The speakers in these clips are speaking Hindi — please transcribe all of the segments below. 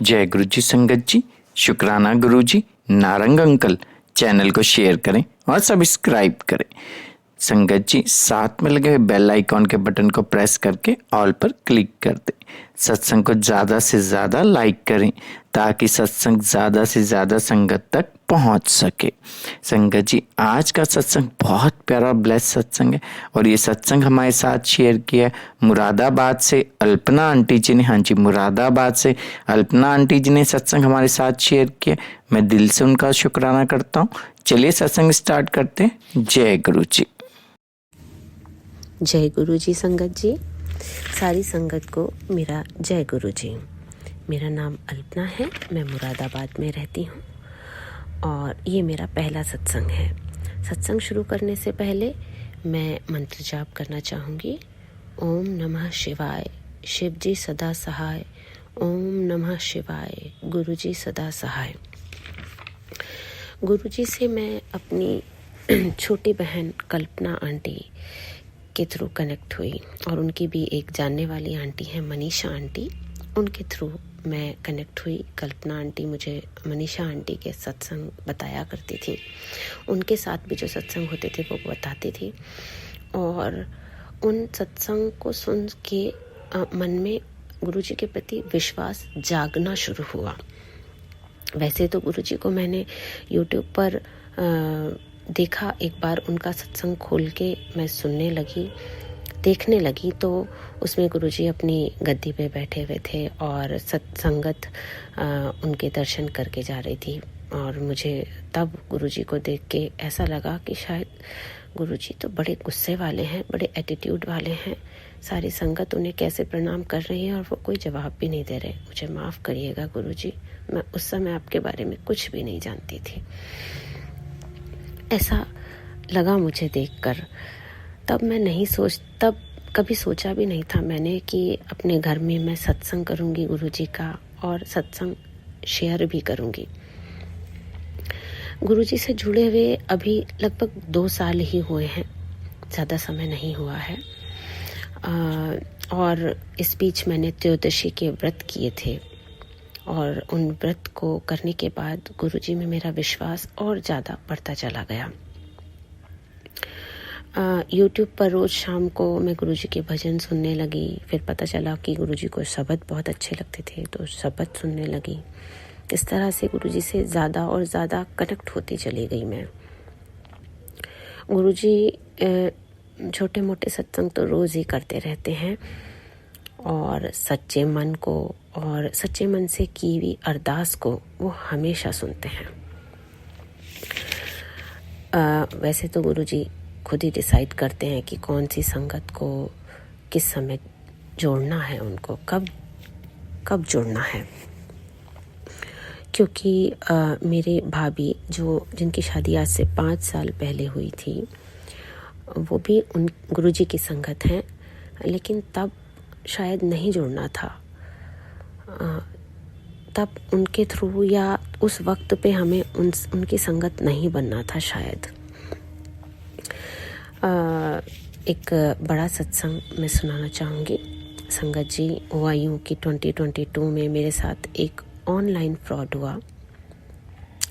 जय गुरु जी संगत जी, शुक्राना गुरु जी, नारंग अंकल। चैनल को शेयर करें और सब्सक्राइब करें। संगत जी, साथ में लगे बेल आइकॉन के बटन को प्रेस करके ऑल पर क्लिक कर दें। सत्संग को ज़्यादा से ज़्यादा लाइक करें ताकि सत्संग ज़्यादा से ज़्यादा संगत तक पहुंच सके। संगत जी, आज का सत्संग बहुत प्यारा ब्लेस सत्संग है और ये सत्संग हमारे साथ शेयर किया है मुरादाबाद से अल्पना आंटी जी ने। हाँ जी, मुरादाबाद से अल्पना आंटी जी ने सत्संग हमारे साथ शेयर किया। मैं दिल से उनका शुक्राना करता हूँ। चलिए सत्संग स्टार्ट करते हैं। जय गुरु जी। जय गुरु जी संगत जी, सारी संगत को मेरा जय गुरु जी। मेरा नाम अल्पना है, मैं मुरादाबाद में रहती हूँ और ये मेरा पहला सत्संग है। सत्संग शुरू करने से पहले मैं मंत्र जाप करना चाहूँगी। ओम नमः शिवाय, शिव जी सदा सहाय। ओम नमः शिवाय, गुरु जी सदा सहाय। गुरु जी से मैं अपनी छोटी बहन कल्पना आंटी के थ्रू कनेक्ट हुई और उनकी भी एक जानने वाली आंटी है मनीषा आंटी, उनके थ्रू मैं कनेक्ट हुई। कल्पना आंटी मुझे मनीषा आंटी के सत्संग बताया करती थी, उनके साथ भी जो सत्संग होते थे वो बताती थी और उन सत्संग को सुन के मन में गुरुजी के प्रति विश्वास जागना शुरू हुआ। वैसे तो गुरुजी को मैंने यूट्यूब पर देखा, एक बार उनका सत्संग खोल के मैं सुनने लगी, देखने लगी तो उसमें गुरुजी अपनी गद्दी पे बैठे हुए थे और सत्संगत उनके दर्शन करके जा रही थी और मुझे तब गुरुजी को देख के ऐसा लगा कि शायद गुरुजी तो बड़े गुस्से वाले हैं, बड़े एटीट्यूड वाले हैं। सारी संगत उन्हें कैसे प्रणाम कर रही है और वो कोई जवाब भी नहीं दे रहे। मुझे माफ़ करिएगा गुरुजी, मैं उस समय आपके बारे में कुछ भी नहीं जानती थी। ऐसा लगा मुझे देखकर। तब कभी सोचा भी नहीं था मैंने कि अपने घर में मैं सत्संग करूंगी गुरुजी का और सत्संग शेयर भी करूंगी। गुरुजी से जुड़े हुए अभी लगभग 2 साल ही हुए हैं, ज़्यादा समय नहीं हुआ है। और इस बीच मैंने त्रयोदशी के व्रत किए थे और उन व्रत को करने के बाद गुरुजी में मेरा विश्वास और ज़्यादा बढ़ता चला गया। यूट्यूब पर रोज़ शाम को मैं गुरुजी के भजन सुनने लगी। फिर पता चला कि गुरुजी को शब्द बहुत अच्छे लगते थे तो शब्द सुनने लगी। इस तरह से गुरुजी से ज़्यादा और ज़्यादा कनेक्ट होती चली गई मैं। गुरुजी छोटे मोटे सत्संग तो रोज़ ही करते रहते हैं और सच्चे मन को और सच्चे मन से की हुई अरदास को वो हमेशा सुनते हैं। वैसे तो गुरुजी खुद ही डिसाइड करते हैं कि कौन सी संगत को किस समय जोड़ना है, उनको कब जोड़ना है। क्योंकि मेरे भाभी जिनकी शादी आज से 5 साल पहले हुई थी, वो भी उन गुरुजी की संगत हैं, लेकिन तब शायद नहीं जुड़ना था। तब उनके थ्रू या उस वक्त पे हमें उनकी संगत नहीं बनना था शायद। एक बड़ा सत्संग मैं सुनाना चाहूँगी। संगत जी, हुआ यूँ कि 2022 में मेरे साथ एक ऑनलाइन फ्रॉड हुआ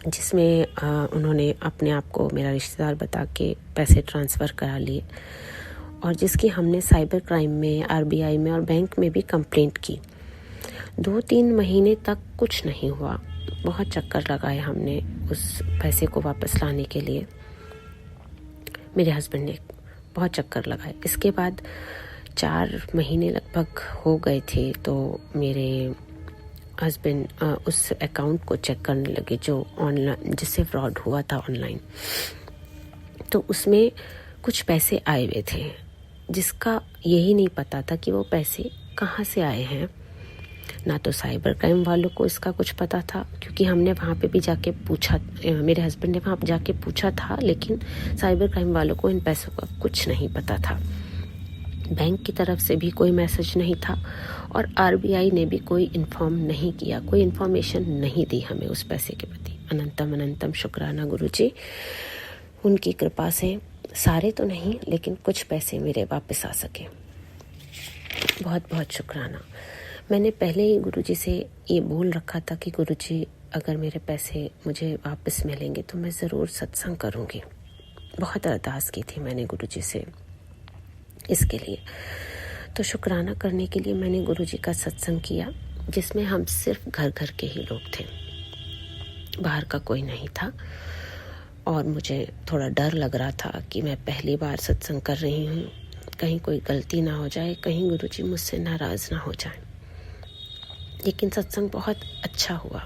जिसमें उन्होंने अपने आप को मेरा रिश्तेदार बता के पैसे ट्रांसफ़र करा लिए और जिसकी हमने साइबर क्राइम में, आरबीआई में और बैंक में भी कंप्लेंट की। 2-3 महीने तक कुछ नहीं हुआ। बहुत चक्कर लगाए हमने उस पैसे को वापस लाने के लिए। मेरे हस्बैंड ने बहुत चक्कर लगाए। इसके बाद 4 महीने लगभग हो गए थे तो मेरे हस्बैंड उस अकाउंट को चेक करने लगे जो ऑनलाइन जिससे फ्रॉड हुआ था ऑनलाइन। तो उसमें कुछ पैसे आए हुए थे जिसका यही नहीं पता था कि वो पैसे कहाँ से आए हैं। ना तो साइबर क्राइम वालों को इसका कुछ पता था, क्योंकि हमने वहाँ पे भी जाके पूछा, मेरे हस्बैंड ने वहाँ जाके पूछा था, लेकिन साइबर क्राइम वालों को इन पैसों का कुछ नहीं पता था। बैंक की तरफ से भी कोई मैसेज नहीं था और आरबीआई ने भी कोई इन्फॉर्म नहीं किया, कोई इन्फॉर्मेशन नहीं दी हमें उस पैसे के प्रति। अनंतम अनंतम शुक्राना गुरुजी, उनकी कृपा से सारे तो नहीं लेकिन कुछ पैसे मेरे वापस आ सके। बहुत बहुत शुक्राना। मैंने पहले ही गुरुजी से ये बोल रखा था कि गुरुजी अगर मेरे पैसे मुझे वापस मिलेंगे तो मैं ज़रूर सत्संग करूँगी। बहुत अरदास की थी मैंने गुरुजी से इसके लिए। तो शुक्राना करने के लिए मैंने गुरुजी का सत्संग किया, जिसमें हम सिर्फ घर घर के ही लोग थे, बाहर का कोई नहीं था। और मुझे थोड़ा डर लग रहा था कि मैं पहली बार सत्संग कर रही हूँ, कहीं कोई गलती ना हो जाए, कहीं गुरुजी मुझसे नाराज़ ना हो जाए। लेकिन सत्संग बहुत अच्छा हुआ,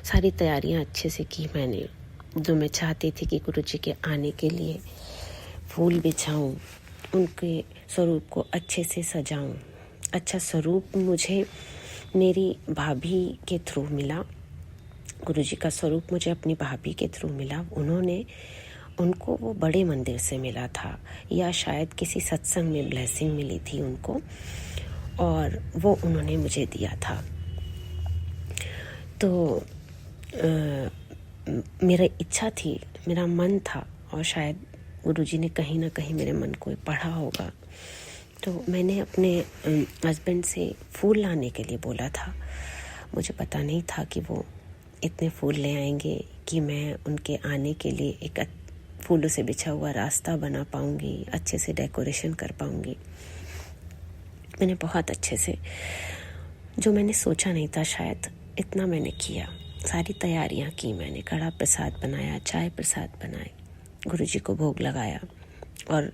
सारी तैयारियां अच्छे से की मैंने। जो मैं चाहती थी कि गुरुजी के आने के लिए फूल बिछाऊं, उनके स्वरूप को अच्छे से सजाऊं। अच्छा स्वरूप मुझे मेरी भाभी के थ्रू मिला, गुरुजी का स्वरूप मुझे अपनी भाभी के थ्रू मिला। उनको वो बड़े मंदिर से मिला था, या शायद किसी सत्संग में ब्लेसिंग मिली थी उनको, और वो उन्होंने मुझे दिया था। तो मेरा इच्छा थी, मेरा मन था, और शायद गुरुजी ने कहीं ना कहीं मेरे मन को पढ़ा होगा। तो मैंने अपने हस्बैंड से फूल लाने के लिए बोला था। मुझे पता नहीं था कि वो इतने फूल ले आएंगे कि मैं उनके आने के लिए एक फूलों से बिछा हुआ रास्ता बना पाऊंगी, अच्छे से डेकोरेशन कर पाऊंगी। मैंने बहुत अच्छे से, जो मैंने सोचा नहीं था शायद, इतना मैंने किया। सारी तैयारियां की मैंने, कड़ा प्रसाद बनाया, चाय प्रसाद बनाए, गुरुजी को भोग लगाया। और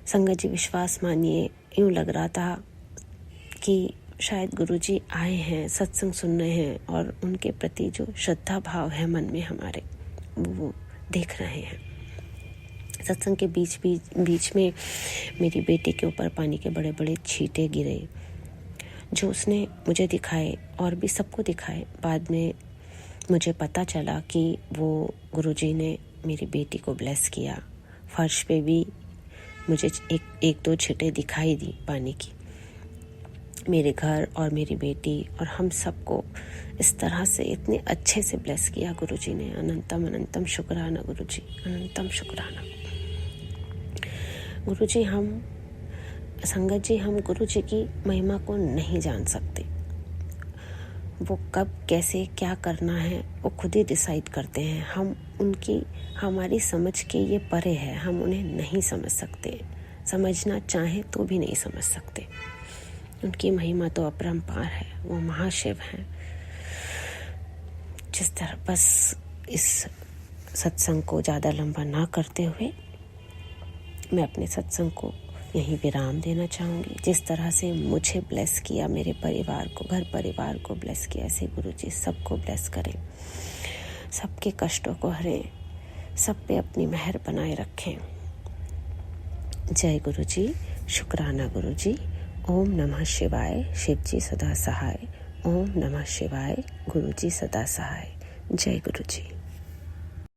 संगत जी विश्वास मानिए, यूँ लग रहा था कि शायद गुरुजी आए हैं, सत्संग सुन रहे हैं, और उनके प्रति जो श्रद्धा भाव है मन में हमारे, वो देख रहे हैं। सत्संग के बीच में मेरी बेटी के ऊपर पानी के बड़े बड़े छींटे गिरे, जो उसने मुझे दिखाए और भी सबको दिखाए। बाद में मुझे पता चला कि वो गुरुजी ने मेरी बेटी को ब्लेस किया। फर्श पे भी मुझे एक दो छींटे दिखाई दी पानी की। मेरे घर और मेरी बेटी और हम सबको इस तरह से इतने अच्छे से ब्लेस किया गुरुजी ने। अनंतम अनंतम शुक्राना गुरुजी, अनंतम शुक्राना गुरुजी। संगत जी, हम गुरुजी की महिमा को नहीं जान सकते। वो कब कैसे क्या करना है वो खुद ही डिसाइड करते हैं। हमारी समझ के ये परे है, हम उन्हें नहीं समझ सकते, समझना चाहें तो भी नहीं समझ सकते। उनकी महिमा तो अपरंपार है, वो महाशिव हैं। जिस तरह, बस इस सत्संग को ज़्यादा लंबा ना करते हुए मैं अपने सत्संग को यहीं विराम देना चाहूँगी। जिस तरह से मुझे ब्लेस किया, मेरे परिवार को, घर परिवार को ब्लेस किया, ऐसे गुरुजी सबको ब्लेस करें, सबके कष्टों को हरें, सब पे अपनी मेहर बनाए रखें। जय गुरुजी, शुक्राना गुरुजी। ओम नमः शिवाय, शिवजी सदा सहाय। ओम नमः शिवाय, गुरुजी सदा सहाय। जय गुरुजी।